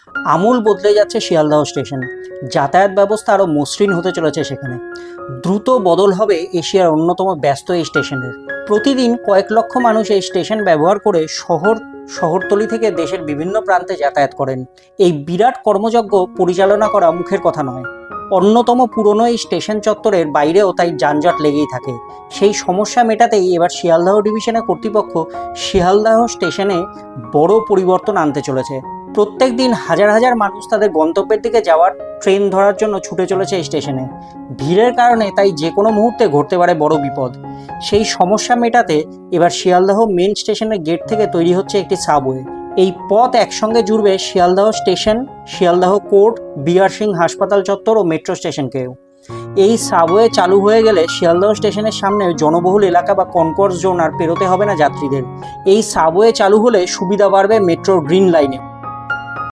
আমূল বদলে যাচ্ছে শিয়ালদহ স্টেশন। যাতায়াত ব্যবস্থা আরও মসৃণ হতে চলেছে সেখানে। দ্রুত বদল হবে এশিয়ার অন্যতম ব্যস্ত এই স্টেশনের। প্রতিদিন কয়েক লক্ষ মানুষ এই স্টেশন ব্যবহার করে শহরতলি থেকে দেশের বিভিন্ন প্রান্তে যাতায়াত করেন। এই বিরাট কর্মযজ্ঞ পরিচালনা করা মুখের কথা নয়। অন্যতম পুরনো এই স্টেশন চত্বরের বাইরেও তাই যানজট লেগেই থাকে। সেই সমস্যা মেটাতেই এবার শিয়ালদহ ডিভিশনের কর্তৃপক্ষ শিয়ালদহ স্টেশনে বড় পরিবর্তন আনতে চলেছে। প্রত্যেক দিন হাজার হাজার মানুষ তাদের গন্তব্যের দিকে যাওয়ার ট্রেন ধরার জন্য ছুটে চলেছে এই স্টেশনে। ভিড়ের কারণে তাই যে কোনো মুহূর্তে ঘটতে পারে বড় বিপদ। সেই সমস্যা মেটাতে এবার শিয়ালদহ মেন স্টেশনের গেট থেকে তৈরি হচ্ছে একটি সাবওয়ে। এই পথ একসঙ্গে জুড়বে Sealdah station, Sealdah court, BR Singh হাসপাতাল চত্বর ও মেট্রো স্টেশনকেও। এই সাবওয়ে চালু হয়ে গেলে শিয়ালদহ স্টেশনের সামনে জনবহুল এলাকা বা কনকর্স জোন আর পেরোতে হবে না যাত্রীদের। এই সাবওয়ে চালু হলে সুবিধা বাড়বে মেট্রোর গ্রিন লাইনে।